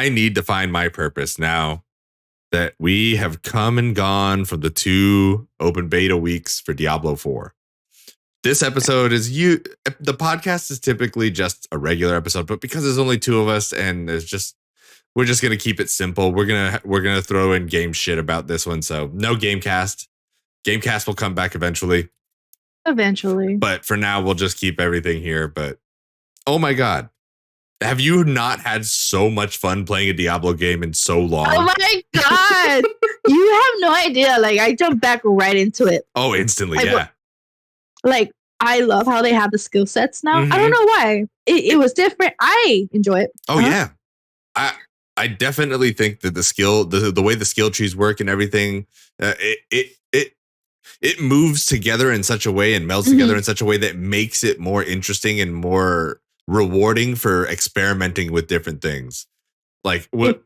I need to find my purpose now that we have come and gone from the 2 open beta weeks for Diablo 4. This episode is the podcast is typically just a regular episode, but because there's only 2 of us and we're just going to keep it simple. We're going to throw in game shit about this one. So no Gamecast. Gamecast will come back eventually. But for now, we'll just keep everything here. But oh my God. Have you not had so much fun playing a Diablo game in so long? Oh my God. You have no idea. Like, I jumped back right into it. Oh, instantly. Yeah. Like, I love how they have the skill sets now. I don't know why. It was different. I enjoy it. Oh, yeah. I definitely think that the way the skill trees work and everything, it moves together in such a way and melds together in such a way that makes it more interesting and more rewarding for experimenting with different things. Like what?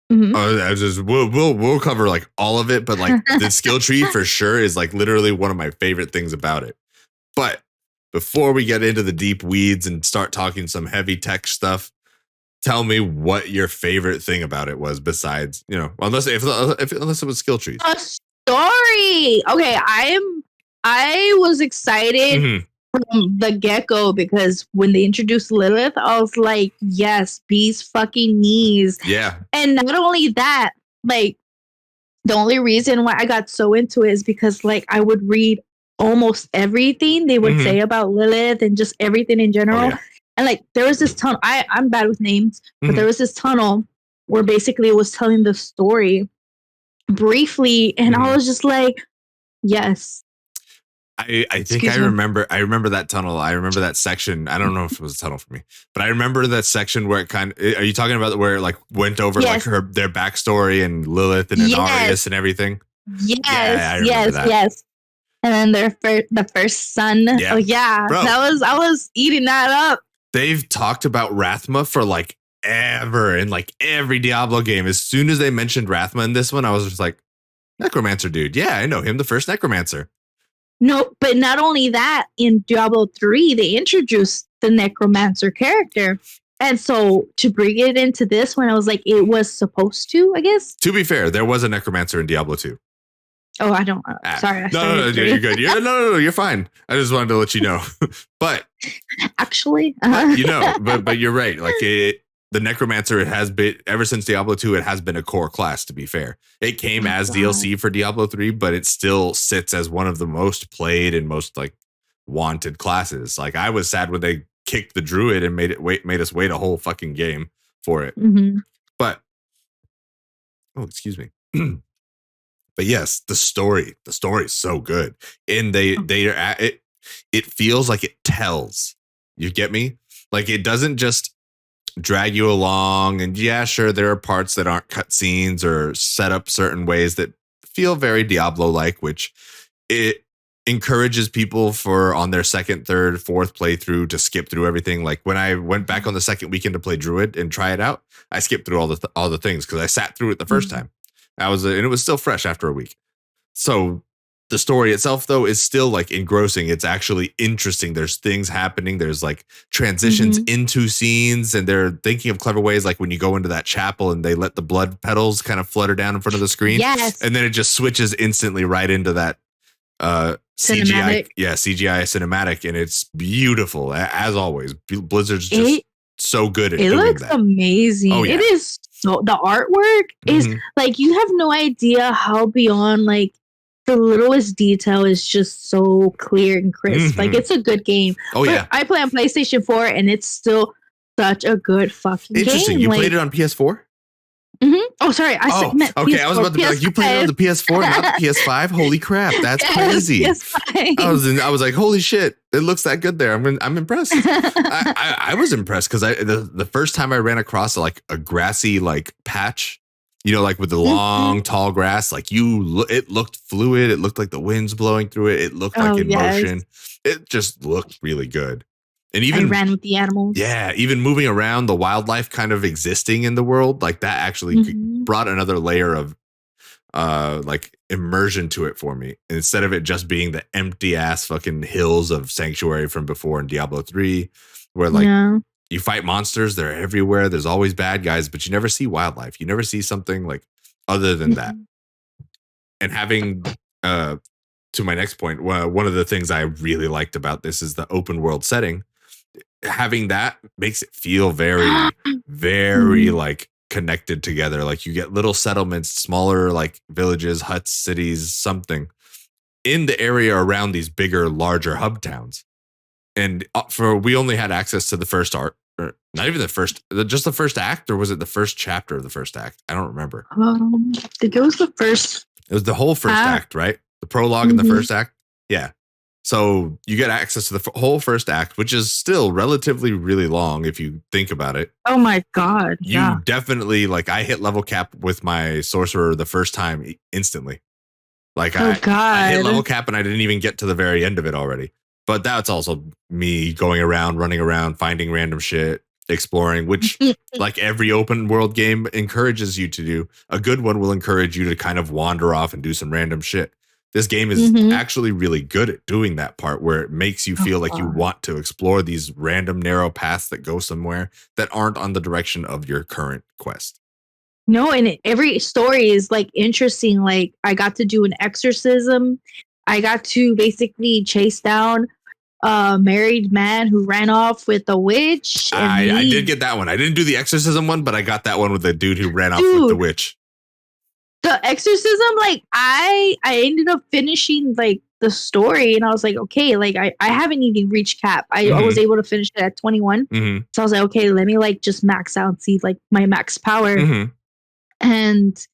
We'll cover like all of it, but like the skill tree for sure is like literally one of my favorite things about it. But before we get into the deep weeds and start talking some heavy tech stuff, tell me what your favorite thing about it was besides, unless it was skill trees. A story. Okay, I was excited from the get-go because when they introduced Lilith, I was like, yes, bee's fucking knees. Yeah. And not only that, like, the only reason why I got so into it is because, like, I would read almost everything they would say about Lilith and just everything in general. Oh, yeah. And, like, there was this tunnel. I'm bad with names, but there was this tunnel where basically it was telling the story briefly. And I was just like, yes. I think I remember that tunnel. I remember that section. I don't know if it was a tunnel for me, but I remember that section where it are you talking about where it like went over like their backstory and Lilith and Arius and everything? Yes, yes. And then the first son. Yeah. Oh yeah. Bro, I was eating that up. They've talked about Rathma for like ever in like every Diablo game. As soon as they mentioned Rathma in this one, I was just like, Necromancer dude. Yeah, I know him, the first Necromancer. No, but not only that, in Diablo 3, they introduced the Necromancer character. And so to bring it into this one, I was like, it was supposed to, I guess. To be fair, there was a Necromancer in Diablo 2. Oh, I don't. Sorry. No, you're good. No, you're fine. I just wanted to let you know. But actually, but you're right. Like the Necromancer, it has been ever since Diablo 2. It has been a core class. To be fair, it came as DLC for Diablo 3, but it still sits as one of the most played and most like wanted classes. Like I was sad when they kicked the Druid and made us wait a whole fucking game for it. But excuse me. But yes, the story is so good, and they are at it. It feels like it tells. You get me? Like it doesn't just drag you along. And yeah, sure, there are parts that aren't cutscenes or set up certain ways that feel very Diablo-like, which it encourages people for on their second, third, fourth playthrough to skip through everything. Like when I went back on the second weekend to play Druid and try it out, I skipped through all the things because I sat through it the first time. And it was still fresh after a week. So the story itself, though, is still like engrossing. It's actually interesting. There's things happening. There's like transitions into scenes, and they're thinking of clever ways. Like when you go into that chapel and they let the blood petals kind of flutter down in front of the screen. Yes. And then it just switches instantly right into that CGI. Yeah, CGI cinematic. And it's beautiful. As always, Blizzard's just so good at doing that. It looks amazing. Oh, yeah. It is. So the artwork is like, you have no idea how beyond like the littlest detail is just so clear and crisp. Like it's a good game. Oh, but yeah. I play on PlayStation 4 and it's still such a good fucking game. Interesting. You played it on PS4? Oh, sorry. I meant okay. PS4, I was about to be like, you played it on the PS4, not the PS5? Holy crap. That's crazy. PS5. I was like, holy shit. It looks that good there. I'm impressed. I was impressed because the first time I ran across like a grassy like patch, like with the long, tall grass, like it looked fluid. It looked like the wind's blowing through it. It looked like in motion. It just looked really good. And even I ran with the animals. Yeah, even moving around, the wildlife kind of existing in the world, like that actually brought another layer of like immersion to it for me. Instead of it just being the empty ass fucking hills of Sanctuary from before in Diablo 3, where like you fight monsters, they're everywhere. There's always bad guys, but you never see wildlife. You never see something like other than that. And having to my next point, one of the things I really liked about this is the open world setting. Having that makes it feel very, very like connected together. Like you get little settlements, smaller like villages, huts, cities, something in the area around these bigger, larger hub towns. And we only had access to the first art, or not even just the first act, or was it the first chapter of the first act? I don't remember. It was the first. It was the whole first act, right? The prologue and the first act. Yeah. So you get access to the whole first act, which is still relatively really long if you think about it. Oh my God. You definitely, like, I hit level cap with my sorcerer the first time instantly. Like I hit level cap and I didn't even get to the very end of it already. But that's also me going around, running around, finding random shit, exploring, which like every open world game encourages you to do. A good one will encourage you to kind of wander off and do some random shit. This game is actually really good at doing that part where it makes you feel like you want to explore these random narrow paths that go somewhere that aren't on the direction of your current quest. No, and every story is like interesting. Like I got to do an exorcism. I got to basically chase down a married man who ran off with a witch. I did get that one. I didn't do the exorcism one, but I got that one with the dude who ran off with the witch. The exorcism, like I ended up finishing like the story, and I was like, okay, like I haven't even reached cap. I was able to finish it at 21. So I was like, okay, let me like just max out and see like my max power. And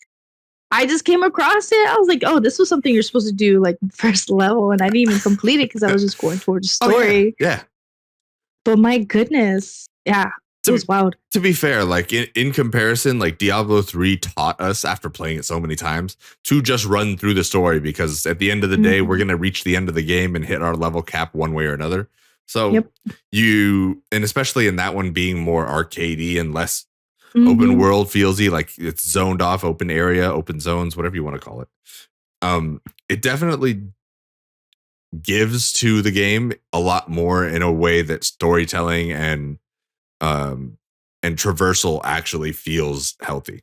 I just came across it. I was like, oh, this was something you're supposed to do like first level, and I didn't even complete it because I was just going towards the story. Yeah. But my goodness, yeah. It was wild. To be fair, like in comparison, like Diablo 3 taught us after playing it so many times to just run through the story, because at the end of the day, we're going to reach the end of the game and hit our level cap one way or another. So and especially in that one being more arcadey and less open world feelsy, like it's zoned off, open area, open zones, whatever you want to call it. It definitely gives to the game a lot more in a way that storytelling and traversal actually feels healthy,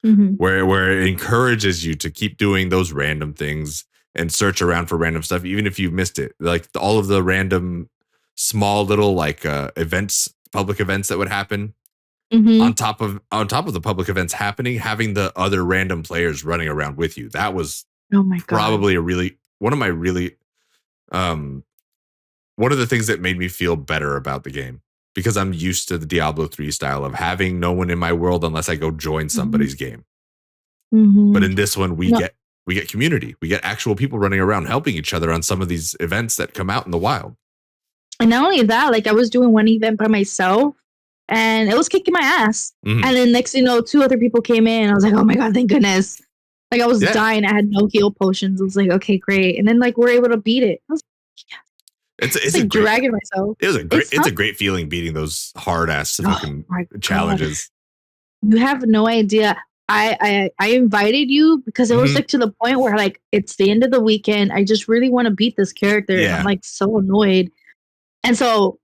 where it encourages you to keep doing those random things and search around for random stuff, even if you've missed it. Like all of the random small little like events, public events that would happen on top of the public events happening, having the other random players running around with you. That was probably one of the things that made me feel better about the game, because I'm used to the Diablo 3 style of having no one in my world unless I go join somebody's game. But in this one, we get community. We get actual people running around helping each other on some of these events that come out in the wild. And not only that, like I was doing one event by myself and it was kicking my ass. And then next thing you know, 2 other people came in. I was like, oh my God, thank goodness. Like I was dying. I had no heal potions. I was like, okay, great. And then like we're able to beat it. I was It's like dragging myself. It's a great feeling beating those hard ass fucking challenges. You have no idea. I invited you because it was like to the point where like it's the end of the weekend. I just really want to beat this character. And I'm like so annoyed. And so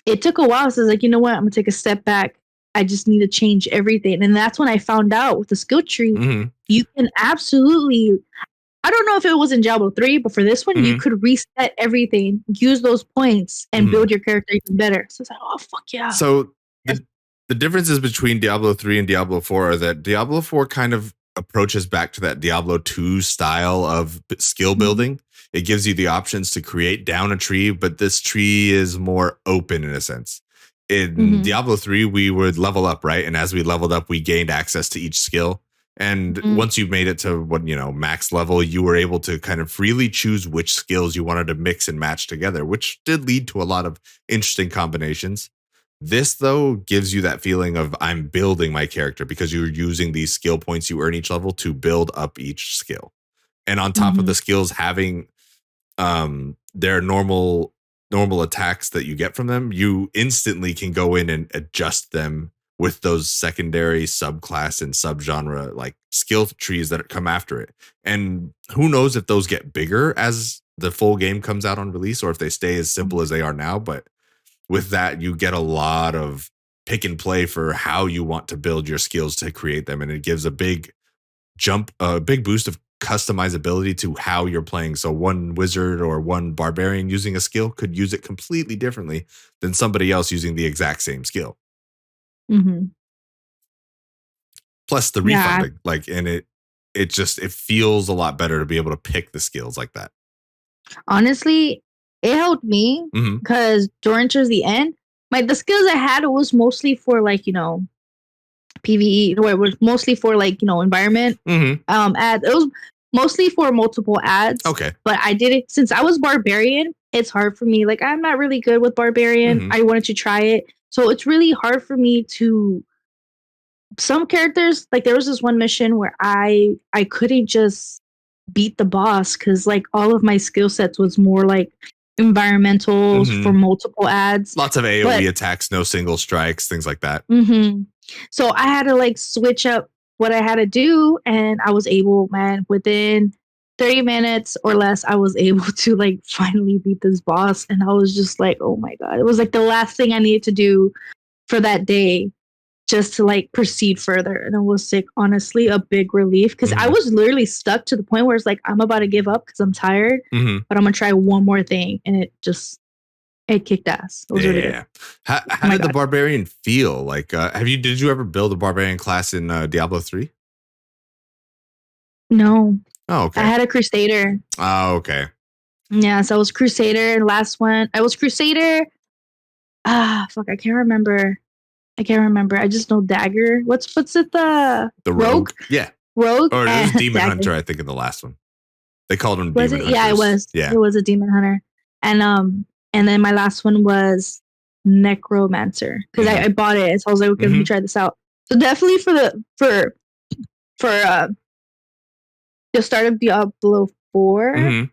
it took a while. So I was like, you know what? I'm gonna take a step back. I just need to change everything. And that's when I found out with the skill tree, you can absolutely, I don't know if it was in Diablo 3, but for this one, you could reset everything, use those points, and build your character even better. So it's like, oh, fuck yeah. So the differences between Diablo 3 and Diablo 4 are that Diablo 4 kind of approaches back to that Diablo 2 style of skill building. It gives you the options to create down a tree, but this tree is more open in a sense. In Diablo 3, we would level up, right? And as we leveled up, we gained access to each skill. And once you made it to max level, you were able to kind of freely choose which skills you wanted to mix and match together, which did lead to a lot of interesting combinations. This, though, gives you that feeling of I'm building my character because you're using these skill points you earn each level to build up each skill. And on top of the skills having their normal attacks that you get from them, you instantly can go in and adjust them with those secondary subclass and subgenre like skill trees that come after it. And who knows if those get bigger as the full game comes out on release or if they stay as simple as they are now. But with that, you get a lot of pick and play for how you want to build your skills to create them. And it gives a big big boost of customizability to how you're playing. So one wizard or one barbarian using a skill could use it completely differently than somebody else using the exact same skill. Mm-hmm. Plus the refunding, and it feels a lot better to be able to pick the skills like that. Honestly, it helped me because during towards the end, the skills I had was mostly for PvE, where it was mostly for environment. Ads. It was mostly for multiple ads. Okay. But I did it since I was barbarian. It's hard for me. I'm not really good with barbarian. I wanted to try it, so it's really hard for me to. Some characters, there was this one mission where I couldn't just beat the boss because all of my skill sets was more environmentals for multiple ads. Lots of AoE attacks, no single strikes, things like that. So I had to switch up what I had to do, and I was able, within 30 minutes or less, I was able to finally beat this boss, and I was just oh my god, it was the last thing I needed to do for that day, just to proceed further. And it was honestly a big relief because I was literally stuck to the point where it's I'm about to give up because I'm tired, but I'm gonna try one more thing, and it kicked ass. It was really good. How did the barbarian feel? Did you ever build a barbarian class in Diablo 3? No. Oh, okay. I had a crusader. Oh, okay. Yeah, so I was crusader, and last one I was crusader. Fuck, I can't remember. I just know dagger. What's it? The rogue? Yeah, rogue. Or it was demon hunter. I think in the last one they called him. Was demon it? hunters. Yeah, it was. Yeah, it was a demon hunter, and then my last one was necromancer because I bought it, and so I was like, okay, let me try this out. So definitely for the start of Diablo 4,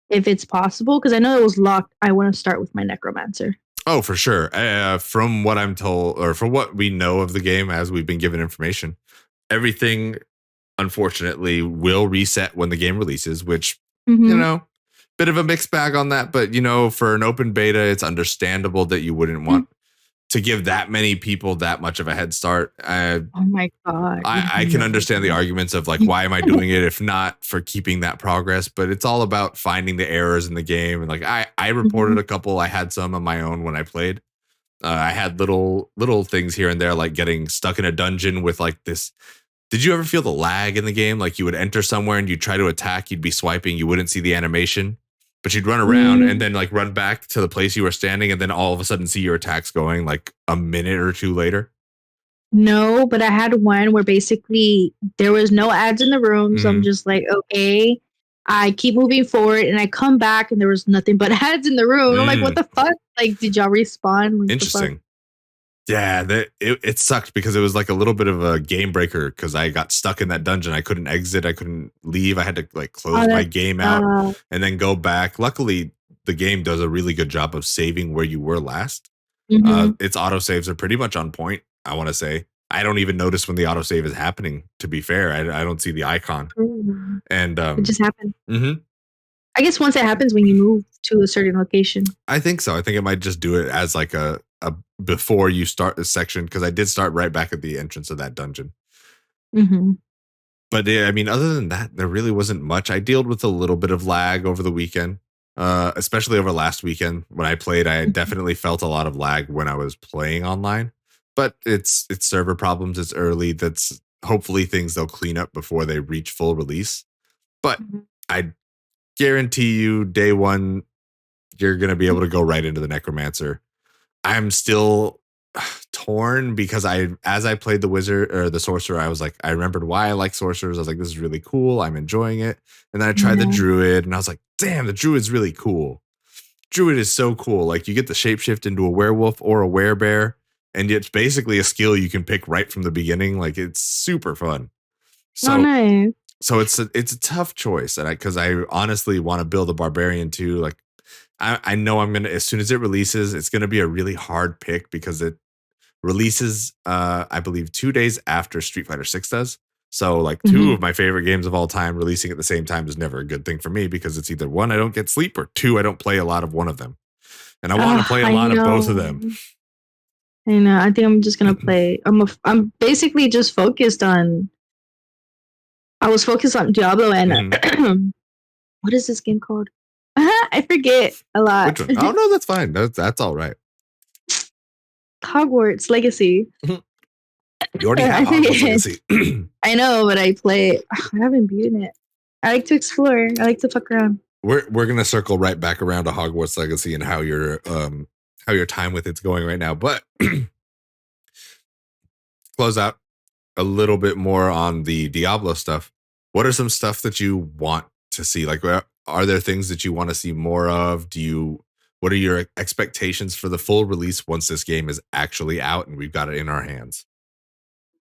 if it's possible, because I know it was locked. I want to start with my necromancer. Oh, for sure. From what I'm told, or from what we know of the game as we've been given information, everything, unfortunately, will reset when the game releases, which, bit of a mixed bag on that. But, for an open beta, it's understandable that you wouldn't want to give that many people that much of a head start. Oh my God. I can understand the arguments of why am I doing it if not for keeping that progress? But it's all about finding the errors in the game. And I reported a couple. I had some on my own when I played. I had little things here and there, like getting stuck in a dungeon with this. Did you ever feel the lag in the game? You would enter somewhere and you'd try to attack, you'd be swiping, you wouldn't see the animation, but you'd run around and then run back to the place you were standing and then all of a sudden see your attacks going a minute or two later. No, but I had one where basically there was no ads in the room. So I'm just okay. I keep moving forward and I come back and there was nothing but ads in the room. I'm what the fuck? Did y'all respawn? Interesting. Yeah, it sucked because it was a little bit of a game breaker because I got stuck in that dungeon. I couldn't exit. I couldn't leave. I had to close my game out and then go back. Luckily, the game does a really good job of saving where you were last. Its autosaves are pretty much on point, I want to say. I don't even notice when the autosave is happening, to be fair. I don't see the icon. And it just happened. I guess once it happens when you move to a certain location. I think so. I think it might just do it as a before you start this section, because I did start right back at the entrance of that dungeon. But other than that, there really wasn't much. I dealt with a little bit of lag over the weekend, especially over last weekend when I played. I definitely felt a lot of lag when I was playing online, but it's server problems. It's early. That's hopefully things they'll clean up before they reach full release. But I guarantee you, day one, you're going to be able to go right into the necromancer. I'm still torn because as I played the wizard or the sorcerer, I was I remembered why I like sorcerers. I was this is really cool. I'm enjoying it. And then I tried the druid and I was damn, the druid's really cool. Druid is so cool. You get the shapeshift into a werewolf or a werebear, and it's basically a skill you can pick right from the beginning. It's super fun. So, nice. So it's a tough choice, and because I honestly want to build a barbarian too. I know I'm gonna, as soon as it releases, it's gonna be a really hard pick because it releases, I believe, 2 days after Street Fighter 6 does. So two of my favorite games of all time releasing at the same time is never a good thing for me because it's either one, I don't get sleep, or two, I don't play a lot of one of them. And I want to play a lot of both of them. I know. I think I'm just gonna play. I'm basically just focused on. I was focused on Diablo and what is this game called? I forget a lot. Which one? Oh no, that's fine. That's all right. Hogwarts Legacy. You already have Hogwarts Legacy. I know, but I play. I haven't beaten it. I like to explore. I like to fuck around. We're gonna circle right back around to Hogwarts Legacy and how your time with it's going right now, but close out a little bit more on the Diablo stuff. What are some stuff that you want to see? Like, are there things that you want to see more of? What are your expectations for the full release once this game is actually out and we've got it in our hands?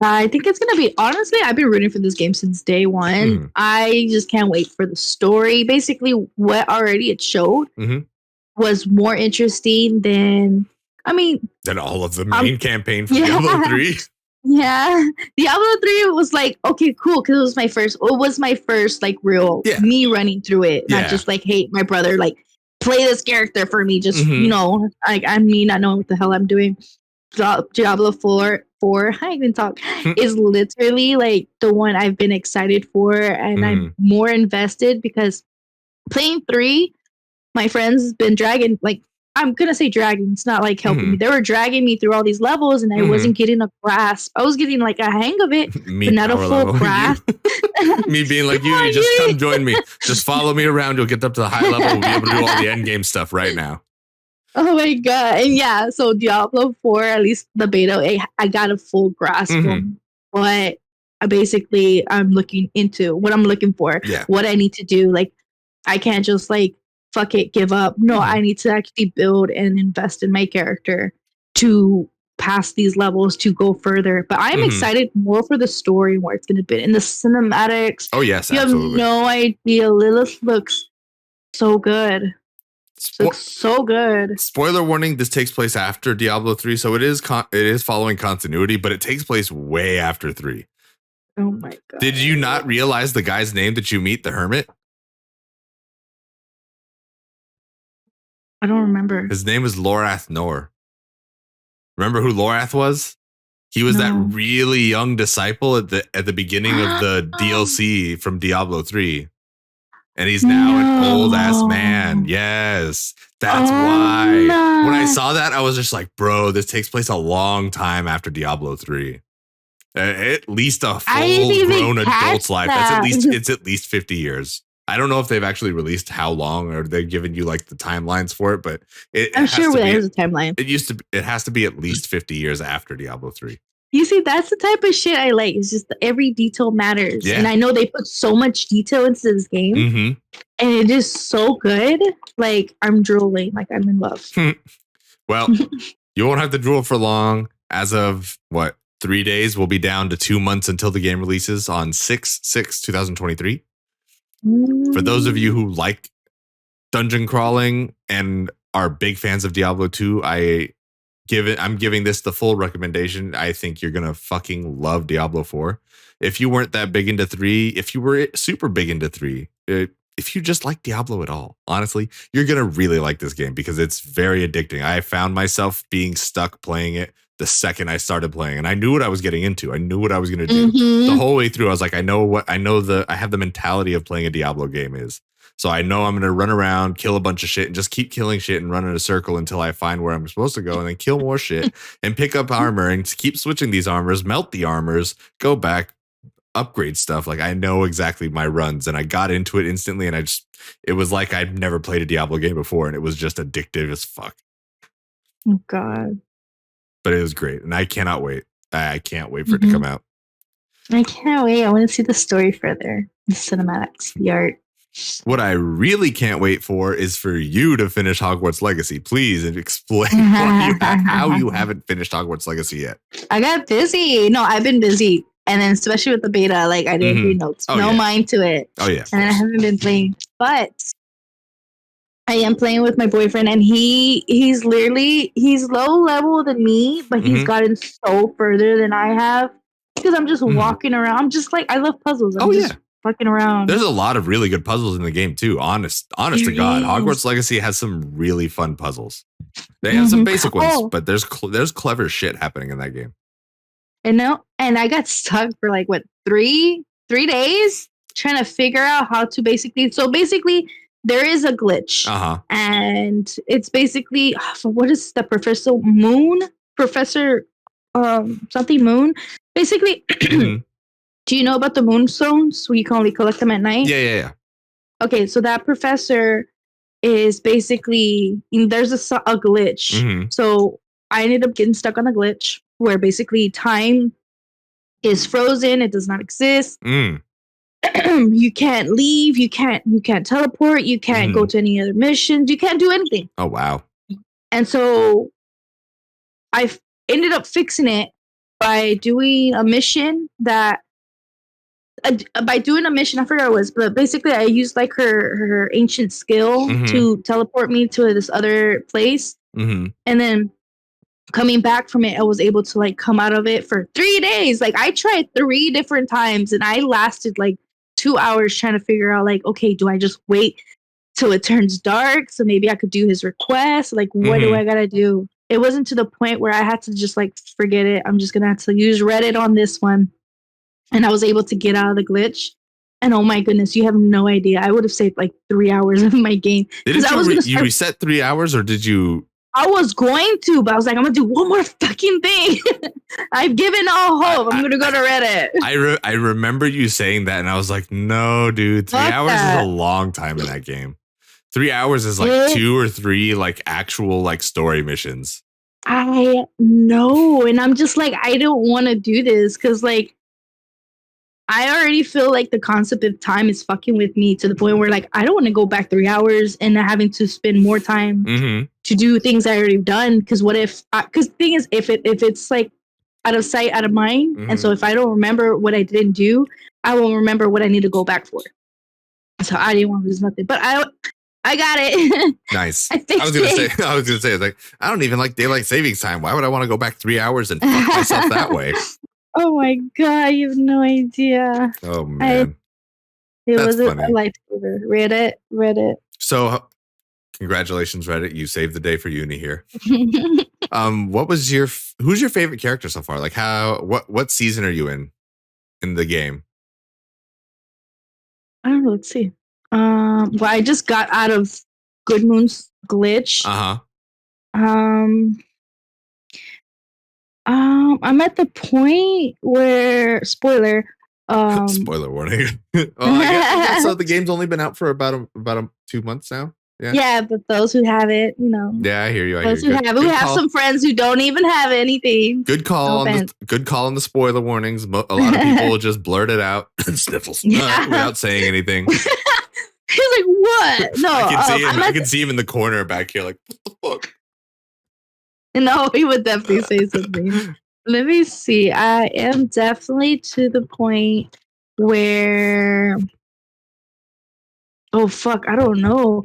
I think it's going to be, honestly, I've been rooting for this game since day one. I just can't wait for the story. Basically, what already it showed was more interesting than all of the main campaign for Diablo 3. Yeah. Diablo 3 was like, okay, cool, because it was my first like real me running through it. Not just like, hey, my brother, like, play this character for me. Just, like, I'm me not knowing what the hell I'm doing. Diablo 4 I even talk is literally like the one I've been excited for, and I'm more invested because playing 3, my friends been dragging, like, I'm gonna say dragging, it's not like helping me. They were dragging me through all these levels and I wasn't getting a grasp. I was getting like a hang of it, but not a full grasp. Me being like, you just come join me. Just follow me around. You'll get up to the high level. We'll be able to do all the end game stuff right now. Oh my god. And yeah, so Diablo 4, at least the beta, I got a full grasp on what I'm looking into, what I'm looking for, what I need to do. Like, I can't just like fuck it, give up. No, I need to actually build and invest in my character to pass these levels, to go further. But I'm excited more for the story, where it's going to be in the cinematics. Oh yes, you absolutely. have no idea. Lilith looks so good. Looks so good. Spoiler warning: this takes place after Diablo 3, so it is following continuity, but it takes place way after 3. Oh my god! Did you not realize the guy's name that you meet, the hermit? I don't remember. His name is Lorath Nor. Remember who Lorath was? He was that really young disciple at the beginning of the DLC from Diablo 3. And he's now an old ass man. Yes. That's why. No. When I saw that, I was just like, bro, this takes place a long time after Diablo 3. At least a full grown adult's life. It's at least 50 years. I don't know if they've actually released how long, or they've given you like the timelines for it, but I'm sure there's a timeline. It has to be at least 50 years after Diablo 3. You see, that's the type of shit I like. It's just every detail matters. Yeah. And I know they put so much detail into this game. And it is so good. Like, I'm drooling. Like, I'm in love. Well, you won't have to drool for long. As of, 3 days, we'll be down to 2 months until the game releases on 6/6/2023. For those of you who like dungeon crawling and are big fans of Diablo 2, I'm giving this the full recommendation. I think you're going to fucking love Diablo 4. If you weren't that big into 3, if you were super big into 3, if you just like Diablo at all, honestly, you're going to really like this game because it's very addicting. I found myself being stuck playing it the second I started playing, and I knew what I was getting into. I knew what I was going to do the whole way through. I was like, I have the mentality of playing a Diablo game is. So I know I'm going to run around, kill a bunch of shit, and just keep killing shit and run in a circle until I find where I'm supposed to go, and then kill more shit and pick up armor and keep switching these armors, melt the armors, go back, upgrade stuff. Like, I know exactly my runs, and I got into it instantly, and it was like I'd never played a Diablo game before, and it was just addictive as fuck. Oh God. But it was great, and I cannot wait. I can't wait for it to come out. I can't wait. I want to see the story further, the cinematics, the art. What I really can't wait for is for you to finish Hogwarts Legacy. Please explain how you haven't finished Hogwarts Legacy yet. I got busy. No, I've been busy. And then especially with the beta, like, I didn't read notes. Mind to it. Oh, yeah. And I haven't been playing. But I am playing with my boyfriend, and he's low level than me, but he's gotten so further than I have. Because I'm just walking around. I'm just like, I love puzzles. I'm fucking around. There's a lot of really good puzzles in the game too. Honest to God, Hogwarts Legacy has some really fun puzzles. They have some basic ones, but there's clever shit happening in that game. And I got stuck for like what 3 days trying to figure out how to basically. So basically, there is a glitch, and it's basically what is the Professor something Moon? Basically, do you know about the moonstones? We can only collect them at night. Yeah. Okay, so that professor is basically there's a glitch. So I ended up getting stuck on a glitch where basically time is frozen. It does not exist. You can't leave. You can't teleport. You can't go to any other missions. You can't do anything. Oh wow! And so I ended up fixing it by doing a mission I forgot what it was, but basically I used like her ancient skill to teleport me to this other place, and then coming back from it, I was able to like come out of it for 3 days. Like I tried 3 different times, and I lasted like 2 hours trying to figure out like, okay, do I just wait till it turns dark so maybe I could do his request? Like, what do I gotta do? It wasn't to the point where I had to just like forget it. I'm just gonna have to use Reddit on this one. And I was able to get out of the glitch. And oh my goodness, you have no idea. I would have saved like 3 hours of my game. Did you reset 3 hours, or did you? I was going to, but I was like, I'm going to do one more fucking thing. I've given all hope. I'm going to go to Reddit. I remember you saying that, and I was like, no, dude, 3 hours is a long time in that game. 3 hours is like 2 or 3 like actual like story missions. I know. And I'm just like, I don't want to do this because like, I already feel like the concept of time is fucking with me to the point where like I don't want to go back 3 hours and having to spend more time to do things I already done. Because what if? Because the thing is, if it's like out of sight, out of mind, and so if I don't remember what I didn't do, I won't remember what I need to go back for. So I didn't want to lose nothing, but I got it. Nice. I was gonna say, like I don't even like daylight savings time. Why would I want to go back 3 hours and fuck myself that way? Oh my god, you have no idea. Oh man. It was a lifesaver. Reddit. So congratulations, Reddit. You saved the day for Uni here. Who's your favorite character so far? Like what season are you in the game? I don't know, let's see. Well, I just got out of Good Moon's glitch. I'm at the point where spoiler warning. I guess so. The game's only been out for about 2 months now. Yeah, but those who have it, you know. Yeah, I hear you. Those who have some friends who don't even have anything. Good call on the spoiler warnings. A lot of people will just blurt it out and sniffles without saying anything. He's like, what? No, I can see him in the corner back here, like, what the fuck? No, he would definitely say something. Let me see. I am definitely to the point where, oh fuck, I don't know.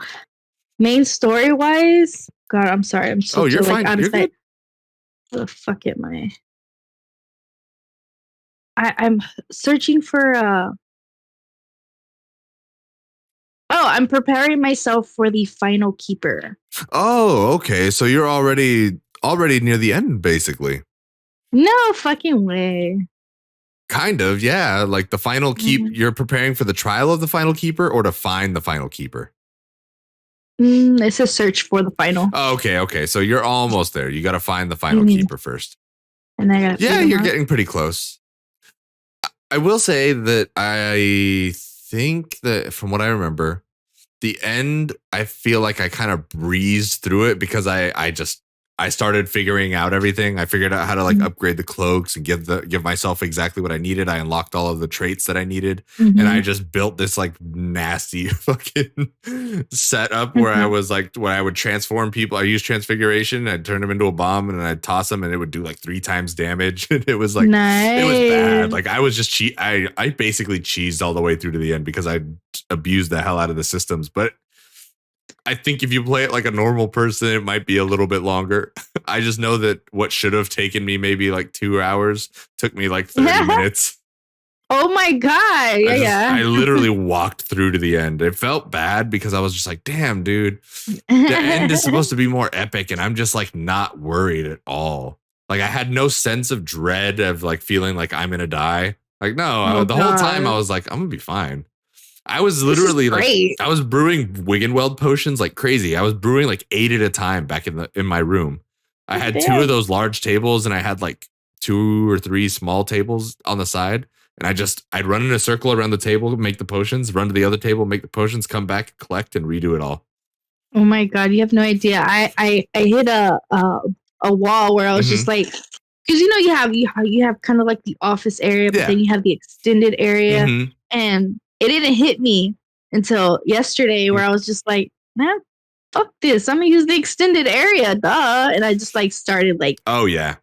Main story wise, God, I'm sorry. I'm so you're fine. You're good. What the fuck am I? I'm searching for I'm preparing myself for the final keeper. Oh, okay. So you're already near the end, basically. No fucking way. Kind of, yeah. Like the final keep, you're preparing for the trial of the final keeper or to find the final keeper? It's a search for the final. Oh, okay. So you're almost there. You got to find the final keeper first. And I gotta you're getting pretty close. I will say that I think that from what I remember, the end, I feel like I kind of breezed through it because I started figuring out everything. I figured out how to like upgrade the cloaks and give myself exactly what I needed. I unlocked all of the traits that I needed. And I just built this like nasty fucking setup where I was like, when I would transform people, I used transfiguration. I'd turn them into a bomb and I'd toss them and it would do like 3 times damage. And it was like, It was bad. Like I was just I basically cheesed all the way through to the end because I abused the hell out of the systems. But I think if you play it like a normal person, it might be a little bit longer. I just know that what should have taken me maybe like 2 hours took me like 30 minutes. Oh my god! I Yeah, literally walked through to the end. It felt bad because I was just like, damn, dude, the end is yeah. supposed to be more epic, and I'm just like not worried at all. Like I had no sense of dread of like feeling like I'm gonna die. Like no, Oh the whole time god, I was like, I'm gonna be fine. I was this is literally like, great. I was brewing Wiggenweld potions like crazy. I was brewing like 8 at a time back in my room. I had 2 of Damn. those large tables, and I had like 2 or 3 small tables on the side. And I'd run in a circle around the table, make the potions, run to the other table, make the potions, come back, collect, and redo it all. Oh my god, you have no idea. I hit a wall where I was just Mm-hmm. like, because you have kind of like the office area, but Yeah. then you have the extended area, Mm-hmm. and it didn't hit me until yesterday, where I was just like, man, fuck this, I'm gonna use the extended area, duh, and I just like started like Oh yeah.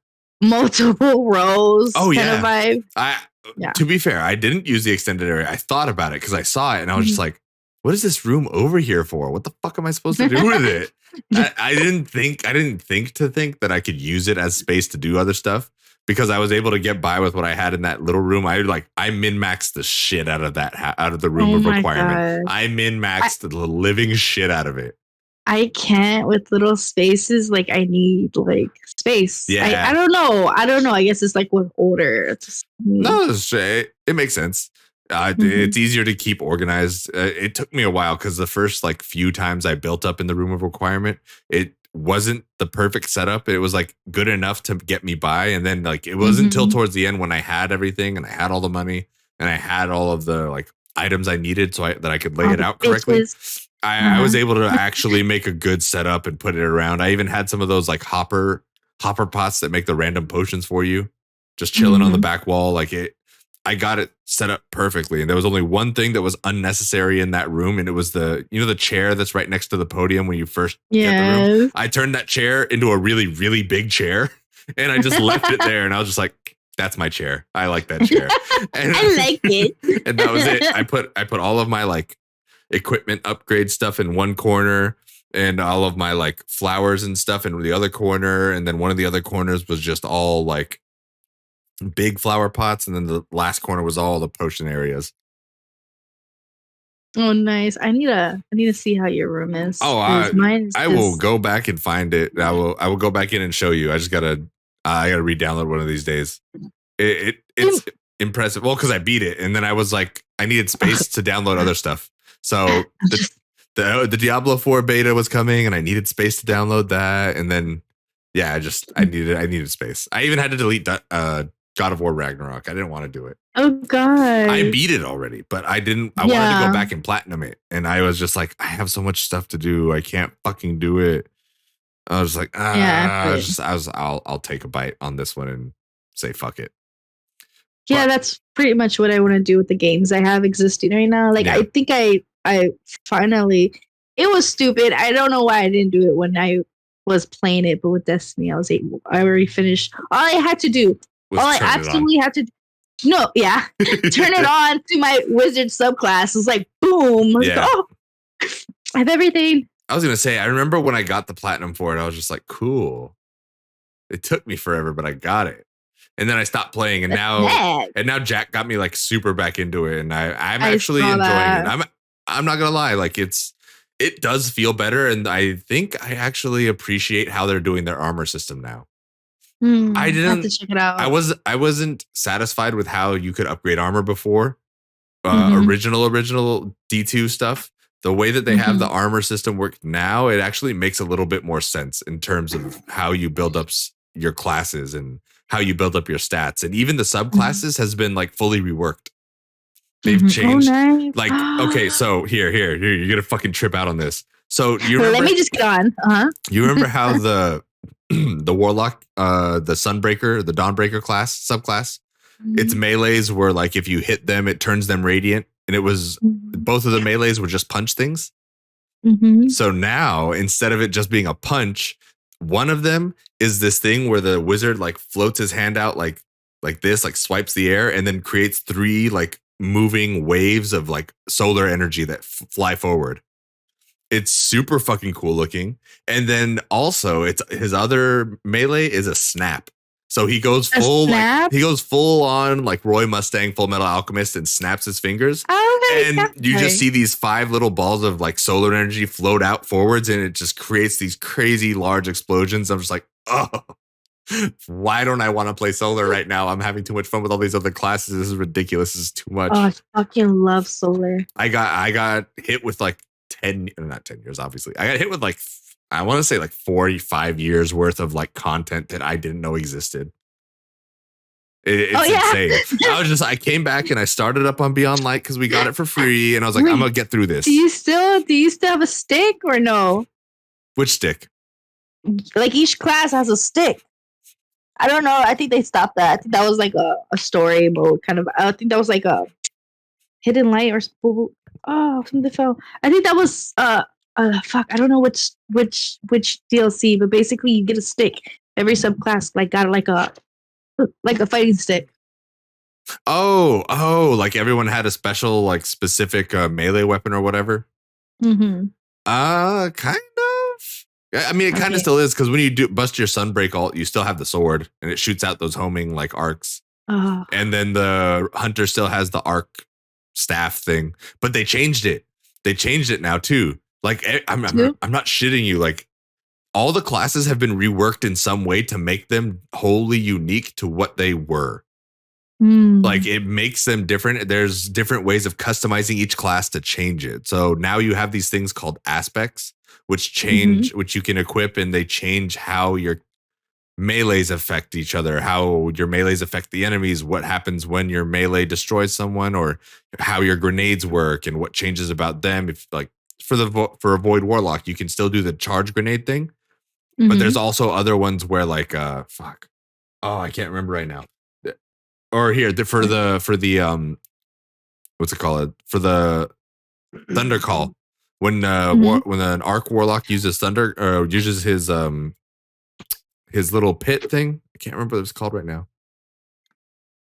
multiple rows, Oh kind yeah. of vibe. I Yeah. To be fair, I didn't use the extended area. I thought about it because I saw it and I was just like, what is this room over here for? What the fuck am I supposed to do with it? I didn't think that I could use it as space to do other stuff because I was able to get by with what I had in that little room. I min-maxed the shit out of that out of the room Oh of my requirement. god. I min-maxed the living shit out of it. I can't with little spaces. Like I need like space. Yeah. I don't know. I don't know. I guess it's like with older. It's just No, it makes sense. It's easier to keep organized. It took me a while because the first like few times I built up in the room of requirement, it wasn't the perfect setup. It was like good enough to get me by, and then like it wasn't until towards the end when I had everything and I had all the money and I had all of the like items I needed that I could lay it out correctly. I was able to actually make a good setup and put it around. I even had some of those like hopper pots that make the random potions for you, just chilling on the back wall. Like I got it set up perfectly. And there was only one thing that was unnecessary in that room. And it was the chair that's right next to the podium when you first get the room. I turned that chair into a really, really big chair and I just left it there. And I was just like, that's my chair. I like that chair. And I like it. And that was it. I put all of my like equipment upgrade stuff in one corner and all of my like flowers and stuff in the other corner. And then one of the other corners was just all like big flower pots. And then the last corner was all the potion areas. Oh, nice. I need to see how your room is. Oh, I will go back and find it. I will go back in and show you. I gotta re-download one of these days. It's impressive. Well, because I beat it, and then I was like, I needed space to download other stuff. So the Diablo 4 beta was coming, and I needed space to download that. And then, yeah, I needed space. I even had to delete God of War Ragnarok. I didn't want to do it. Oh god. I beat it already, but I didn't. I wanted to go back and platinum it, and I was just like, I have so much stuff to do. I can't fucking do it. I was like, I'll take a bite on this one and say fuck it. Yeah, that's pretty much what I want to do with the games I have existing right now. Like, I think I finally. It was stupid. I don't know why I didn't do it when I was playing it, but with Destiny, I already finished. All I had to do. All I absolutely had to. No, yeah, turn it on to my wizard subclass. It's like boom. Yeah. Oh, I have everything. I was gonna say, I remember when I got the platinum for it, I was just like, cool. It took me forever, but I got it. And then I stopped playing, and now Jack got me like super back into it, and I'm actually enjoying it. I'm not gonna lie, like it does feel better, and I think I actually appreciate how they're doing their armor system now. I didn't have to check it out. I wasn't satisfied with how you could upgrade armor before. Original D2 stuff. The way that they have the armor system work now, it actually makes a little bit more sense in terms of how you build up your classes and how you build up your stats. And even the subclasses has been like fully reworked. They've changed. Oh, nice. Like, okay, so here, you're gonna fucking trip out on this. So you remember, let me just get on. You remember how the warlock, the Sunbreaker, the Dawnbreaker subclass, its melees were like if you hit them, it turns them radiant, and it was both of the melees were just punch things. So now instead of it just being a punch, one of them is this thing where the wizard like floats his hand out like this, like swipes the air, and then creates 3 like moving waves of like solar energy that fly forward. It's super fucking cool looking. And then also it's his other melee is a snap. So he goes full on like Roy Mustang, Full Metal Alchemist, and snaps his fingers. And you just see these 5 little balls of like solar energy float out forwards, and it just creates these crazy large explosions. I'm just like, oh, why don't I want to play solar right now? I'm having too much fun with all these other classes. This is ridiculous. This is too much. Oh, I fucking love solar. I got hit with like not 10 years, obviously. I got hit with like, I want to say like 45 years worth of like content that I didn't know existed. It's insane. I came back and I started up on Beyond Light because we got it for free, and I was like, I'm gonna get through this. Do you still have a stick or no? Which stick? Like each class has a stick. I don't know. I think they stopped that. I think that was like a story mode kind of. I think that was like a hidden light or something fell. I think that was fuck. I don't know which DLC, but basically you get a stick. Every subclass like got like a fighting stick. Oh, like everyone had a special like specific melee weapon or whatever. Mm-hmm. Kind of. I mean, it kind of still is, because when you do bust your Sunbreak ult, you still have the sword, and it shoots out those homing like arcs. And then the hunter still has the arc staff thing, but they changed it. They changed it now too. Like I'm not shitting you. Like all the classes have been reworked in some way to make them wholly unique to what they were. Like it makes them different. There's different ways of customizing each class to change it. So now you have these things called aspects, which change, which you can equip, and they change how your melees affect each other, how your melees affect the enemies, what happens when your melee destroys someone, or how your grenades work and what changes about them. If like for a Void Warlock, you can still do the charge grenade thing, but there's also other ones where like I can't remember right now. Or here for the what's it called? For the Thunder Call, when an Arc Warlock uses thunder or uses his little pit thing. I can't remember what it's called right now.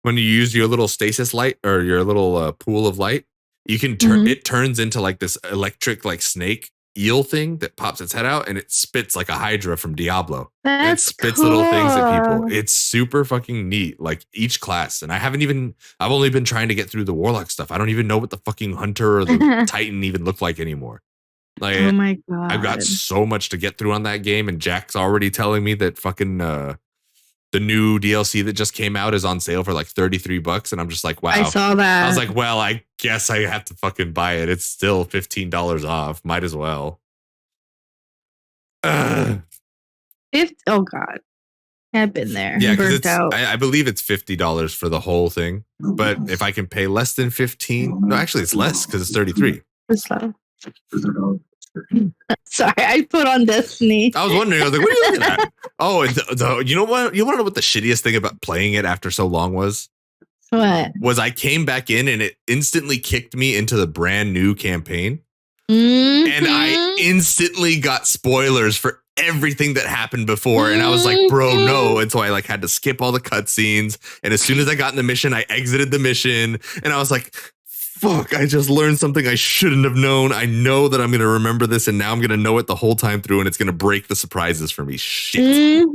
When you use your little stasis light or your little pool of light, you can turn it turns into like this electric like snake eel thing that pops its head out, and it spits like a Hydra from Diablo. It spits little things at people. It's super fucking neat. Like each class, and I've only been trying to get through the Warlock stuff. I don't even know what the fucking Hunter or the Titan even look like anymore. Like, oh my god, I've got so much to get through on that game, and Jack's already telling me that fucking the new DLC that just came out is on sale for like $33, and I'm just like, wow. I saw that. I was like, well, I guess I have to fucking buy it. It's still $15 off. Might as well. Oh god, I've been there. Yeah, because I believe it's $50 for the whole thing. But if I can pay less than 15, no, actually it's less because it's 33. It's low. Sorry, I put on Destiny. I was wondering. I was like, what are you looking at? Oh, you know what? You want to know what the shittiest thing about playing it after so long was? What? Was I came back in and it instantly kicked me into the brand new campaign. And I instantly got spoilers for everything that happened before. And I was like, bro, no. And so I like had to skip all the cutscenes. And as soon as I got in the mission, I exited the mission. And I was like, fuck, I just learned something I shouldn't have known. I know that I'm going to remember this, and now I'm going to know it the whole time through, and it's going to break the surprises for me. Shit.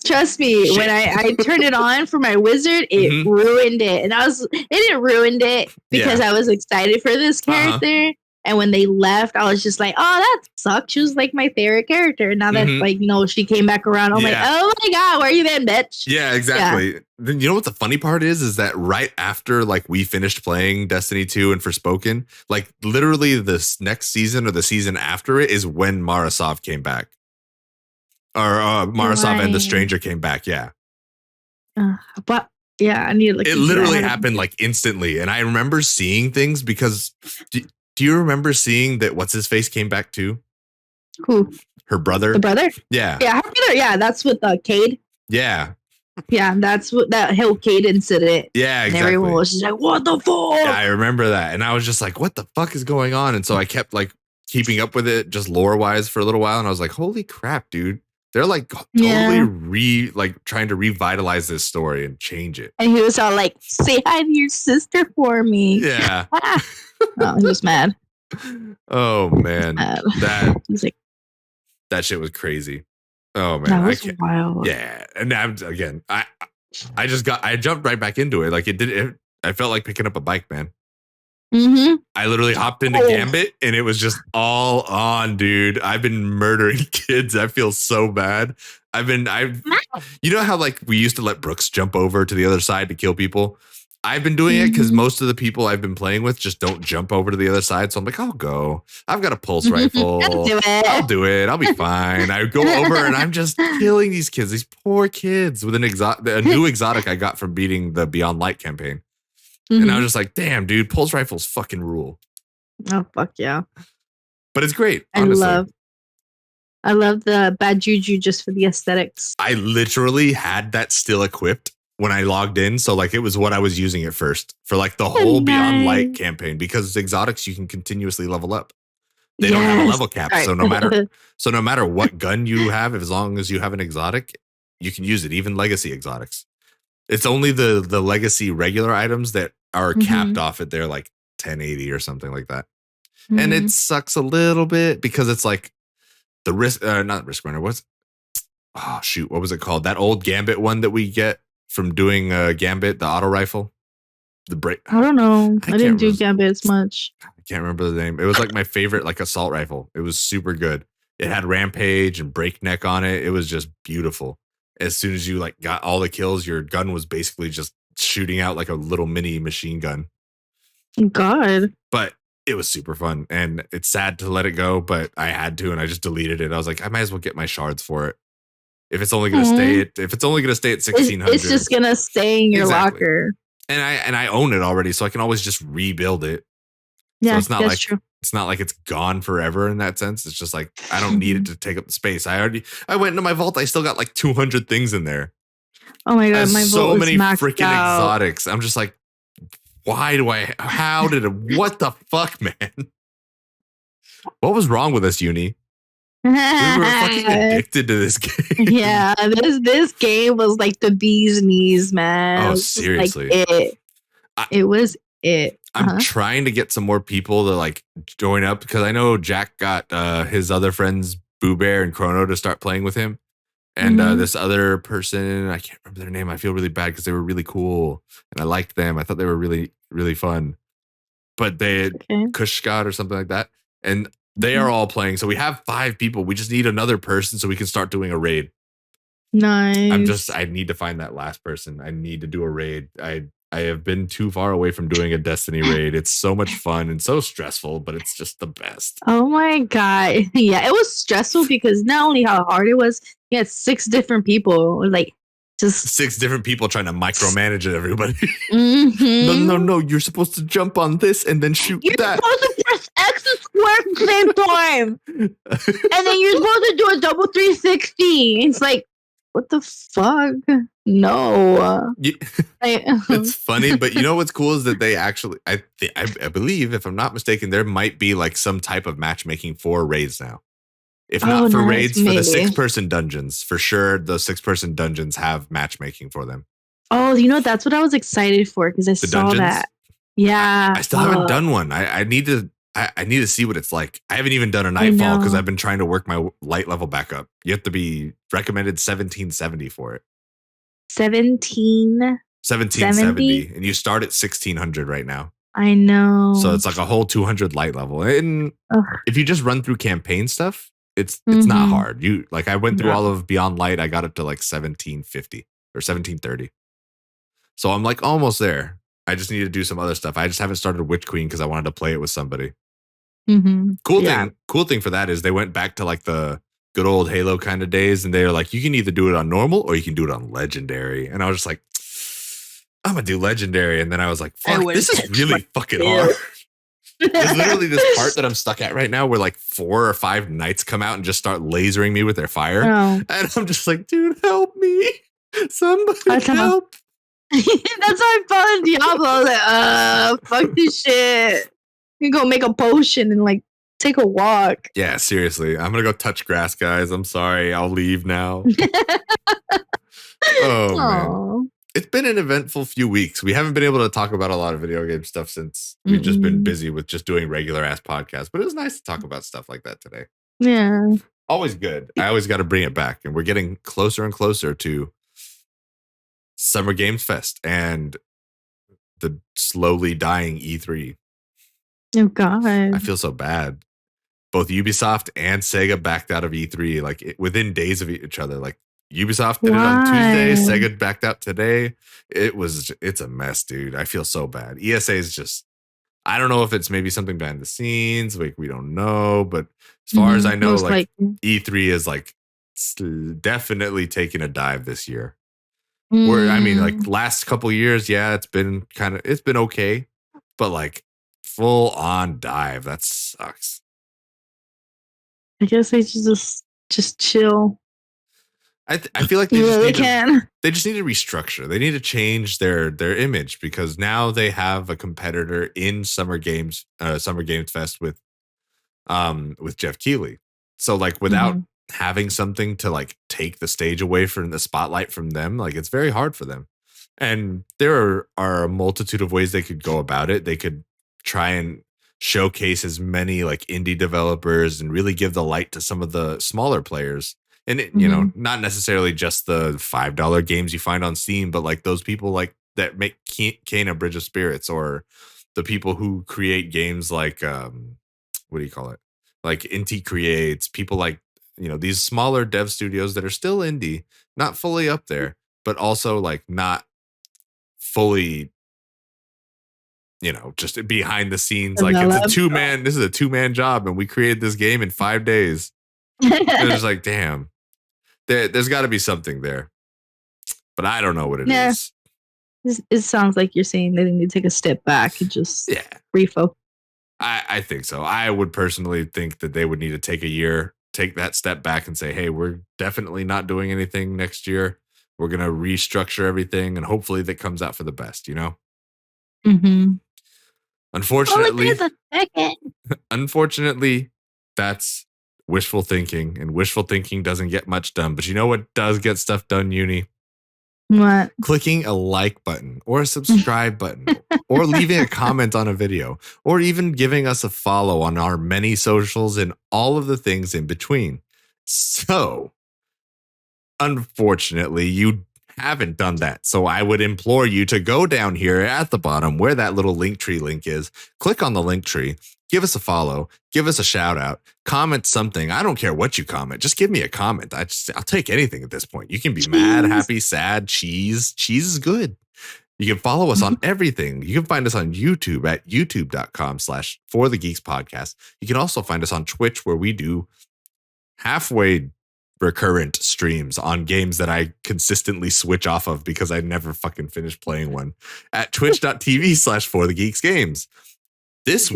Trust me, when I turned it on for my wizard, it ruined it. And it ruined it because I was excited for this character. And when they left, I was just like, oh, that sucked. She was like my favorite character. And now that she came back around, I'm like, oh my God, where you been, bitch? Yeah, exactly. Then you know what the funny part is that right after like we finished playing Destiny 2 and Forspoken, like literally this next season or the season after it is when Marasov came back. Or Marasov and the Stranger came back, yeah. But yeah, I need to look. It literally happened like instantly. And I remember seeing things because do you remember seeing that what's his face came back too? Who? Her brother. The brother? Yeah. Yeah, her brother. Yeah, that's with Cade. Yeah. Yeah, that's what that whole Cade incident. Yeah, exactly. And everyone was just like, what the fuck? Yeah, I remember that. And I was just like, what the fuck is going on? And so I kept like keeping up with it just lore wise for a little while. And I was like, holy crap, dude. They're like totally trying to revitalize this story and change it. And he was all like, say hi to your sister for me. Yeah. Oh, he was mad. Oh man. That shit was crazy. Oh man. That was wild. Yeah. And now again, I jumped right back into it. Like I felt like picking up a bike, man. Mm-hmm. I literally hopped into Gambit and it was just all on, dude. I've been murdering kids. I feel so bad. You know how like we used to let Brooks jump over to the other side to kill people? I've been doing it because most of the people I've been playing with just don't jump over to the other side. So I'm like, I'll go. I've got a pulse rifle. I'll do it. I'll be fine. I go over and I'm just killing these kids, these poor kids with a new exotic I got from beating the Beyond Light campaign. And I was just like, damn, dude, pulse rifles fucking rule. Oh, fuck yeah. But it's great. Honestly. I love the bad juju just for the aesthetics. I literally had that still equipped when I logged in. So like it was what I was using at first for like the whole Beyond Light campaign, because exotics you can continuously level up. They don't have a level cap. Right. So no matter what gun you have, as long as you have an exotic, you can use it, even legacy exotics. It's only the legacy regular items that are capped off at their like 1080 or something like that. And it sucks a little bit because it's like the not risk runner. What was it called? That old Gambit one that we get from doing Gambit, the auto rifle. I don't know. I didn't do Gambit as much. I can't remember the name. It was like my favorite, like assault rifle. It was super good. It had Rampage and Breakneck on it. It was just beautiful. As soon as you like got all the kills, your gun was basically just shooting out like a little mini machine gun. God. But it was super fun, and it's sad to let it go, but I had to, and I just deleted it. I was like, I might as well get my shards for it. If it's only going to stay at 1600, it's just going to stay in your locker. And I own it already, so I can always just rebuild it. Yeah, so it's not that's like true. It's not like it's gone forever in that sense. It's just like I don't need it to take up the space. I went into my vault. I still got like 200 things in there. Oh my god, my vault so many freaking exotics. I'm just like, what the fuck, man? What was wrong with us, Uni? We were fucking addicted to this game. Yeah, this game was like the bee's knees, man. Oh, seriously. Like it was it. I'm trying to get some more people to like join up, because I know Jack got his other friends, Boo Bear and Chrono, to start playing with him. And this other person, I can't remember their name. I feel really bad because they were really cool and I liked them. I thought they were really, really fun. But they Kush Scott or something like that. And they are all playing. So we have 5 people. We just need another person so we can start doing a raid. Nice. I need to find that last person. I need to do a raid. I have been too far away from doing a Destiny raid. It's so much fun and so stressful, but it's just the best. Oh my god. Yeah, it was stressful because not only how hard it was, you had 6 different people, like just 6 different people trying to micromanage everybody. No, you're supposed to jump on this and then shoot that. You're supposed to press X and square at the same time. And then you're supposed to do a double 360. It's like, what the fuck? No. It's funny, but you know what's cool is that they actually, I believe, if I'm not mistaken, there might be like some type of matchmaking for raids now. If not for raids, for the 6-person dungeons. For sure, the 6-person dungeons have matchmaking for them. Oh, that's what I was excited for, because I saw dungeons? That. Yeah. I still haven't done one. I need to see what it's like. I haven't even done a Nightfall because I've been trying to work my light level back up. You have to be recommended 1770 for it. 1770, and you start at 1600 right now. I know. So it's like a whole 200 light level. And if you just run through campaign stuff, it's not hard. I went through all of Beyond Light. I got up to like 1750 or 1730. So I'm like almost there. I just need to do some other stuff. I just haven't started Witch Queen because I wanted to play it with somebody. Cool thing for that is they went back to like the good old Halo kind of days, and they were like, you can either do it on normal or you can do it on legendary. And I was just like, I'm gonna do legendary. And then I was like, fuck, this is really fucking hard. It's literally this part that I'm stuck at right now where like 4 or 5 knights come out and just start lasering me with their fire. And I'm just like, dude, help me. Somebody help. That's how I felt in Diablo. I was like, fuck this shit. You go make a potion and like take a walk. Yeah, seriously. I'm gonna go touch grass, guys. I'm sorry. I'll leave now. Oh man. It's been an eventful few weeks. We haven't been able to talk about a lot of video game stuff since we've just been busy with just doing regular ass podcasts. But it was nice to talk about stuff like that today. Yeah. Always good. I always got to bring it back. And we're getting closer and closer to Summer Games Fest and the slowly dying E3. Oh God. I feel so bad. Both Ubisoft and Sega backed out of E3 like within days of each other. Like Ubisoft did it on Tuesday, Sega backed out today. It's a mess, dude. I feel so bad. ESA is just, I don't know if it's maybe something behind the scenes, like we don't know, but as far as I know, like E3 is like definitely taking a dive this year. Where I mean, like last couple years, yeah, it's been okay, but like full on dive, that sucks. I guess they just chill. I feel like they just need to restructure. They need to change their image because now they have a competitor in Summer Games Fest with Jeff Keighley. So like without having something to like take the stage away from the spotlight from them, like it's very hard for them. And there are a multitude of ways they could go about it. They could try and showcase as many like indie developers and really give the light to some of the smaller players. And it, you know, not necessarily just the $5 games you find on Steam, but like those people like that make Kena Bridge of Spirits, or the people who create games like what do you call it? Like Inti Creates, people like, you know, these smaller dev studios that are still indie, not fully up there, but also like not fully, you know, just behind the scenes. Like this is a 2-man job and we created this game in 5 days. It's just like, damn, there's got to be something there, but I don't know what it is. It sounds like you're saying they need to take a step back and just refocus. I think so. I would personally think that they would need to take a year, take that step back and say, hey, we're definitely not doing anything next year. We're going to restructure everything and hopefully that comes out for the best, you know? Unfortunately, that's wishful thinking, and wishful thinking doesn't get much done. But you know what does get stuff done, Uni? What? Clicking a like button or a subscribe button or leaving a comment on a video or even giving us a follow on our many socials and all of the things in between. So, unfortunately, you haven't done that. So I would implore you to go down here at the bottom where that little Linktree link is. Click on the Linktree. Give us a follow. Give us a shout out. Comment something. I don't care what you comment. Just give me a comment. I'll take anything at this point. You can be mad, happy, sad, cheese. Cheese is good. You can follow us on everything. You can find us on YouTube at youtube.com/forthegeekspodcast. You can also find us on Twitch, where we do halfway recurrent streams on games that I consistently switch off of because I never fucking finish playing one, at twitch.tv/forthegeeksgames. This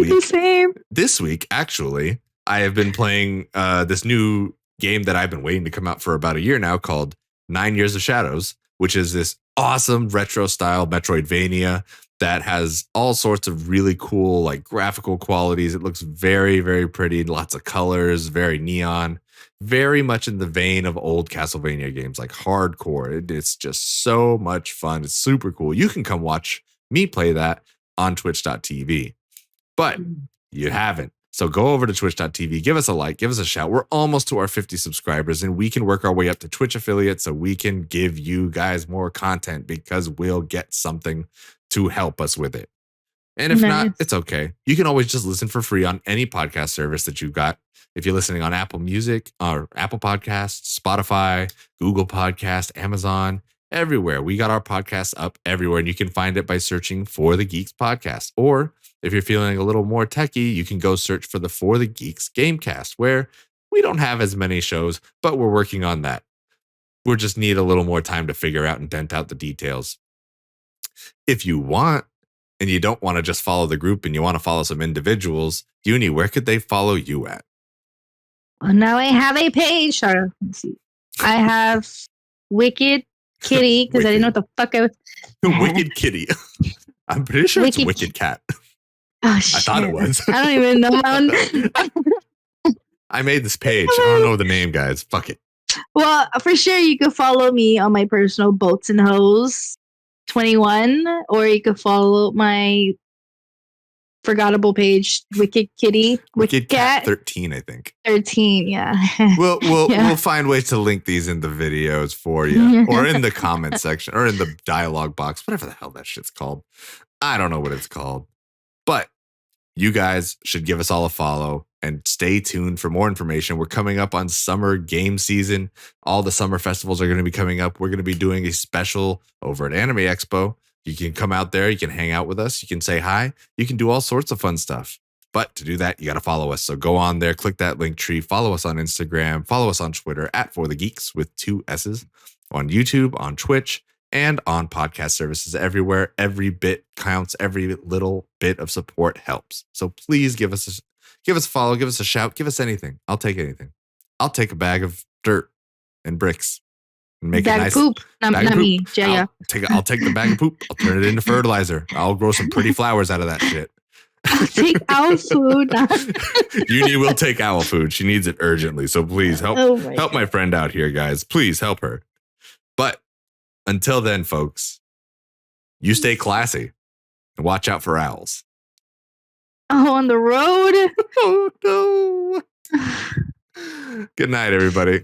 week, actually, I have been playing this new game that I've been waiting to come out for about a year now, called 9 Years of Shadows, which is this awesome retro style Metroidvania that has all sorts of really cool like graphical qualities. It looks very, very pretty, lots of colors, very neon, very much in the vein of old Castlevania games, like hardcore. It's just so much fun. It's super cool. You can come watch me play that on twitch.tv. But you haven't. So go over to twitch.tv, give us a like, give us a shout. We're almost to our 50 subscribers and we can work our way up to Twitch affiliate so we can give you guys more content because we'll get something to help us with it. And if not, it's okay. You can always just listen for free on any podcast service that you've got. If you're listening on Apple Music or Apple Podcasts, Spotify, Google Podcast, Amazon, everywhere. We got our podcast up everywhere, and you can find it by searching For the Geeks Podcast. Or if you're feeling a little more techie, you can go search for the For the Geeks Gamecast, where we don't have as many shows, but we're working on that. We just need a little more time to figure out and dent out the details. If you want, and you don't want to just follow the group and you want to follow some individuals, Uni, where could they follow you at? Well, now I have a page. Sorry, let me see. I have Wicked Kitty, because I didn't know what the fuck I was. Wicked Kitty. I'm pretty sure it's Wicked Cat. Oh, shit. I thought it was. I don't even know. I made this page. I don't know the name, guys. Fuck it. Well, for sure, you can follow me on my personal Boats and Hoes 21, or you can follow my forgettable page, Wicked Kitty, Wicked Cat 13, I think. 13, yeah. We'll find ways to link these in the videos for you, or in the comment section, or in the dialogue box, whatever the hell that shit's called. I don't know what it's called, but you guys should give us all a follow and stay tuned for more information. We're coming up on summer game season. All the summer festivals are going to be coming up. We're going to be doing a special over at Anime Expo. You can come out there. You can hang out with us. You can say hi. You can do all sorts of fun stuff. But to do that, you got to follow us. So go on there, click that link tree, follow us on Instagram, follow us on Twitter at For The Geeks with 2 S's, on YouTube, on Twitch, and on podcast services everywhere. Every bit counts. Every little bit of support helps. So please give us a follow, give us a shout, give us anything. I'll take anything. I'll take a bag of dirt and bricks and make bag a nice of poop. Bag of me, poop. Jaya. I'll take the bag of poop. I'll turn it into fertilizer. I'll grow some pretty flowers out of that shit. I'll take owl food. Uni will take owl food. She needs it urgently. So please help my friend out here, guys. Please help her. But until then, folks, you stay classy and watch out for owls. Oh, on the road? Oh, no. Good night, everybody.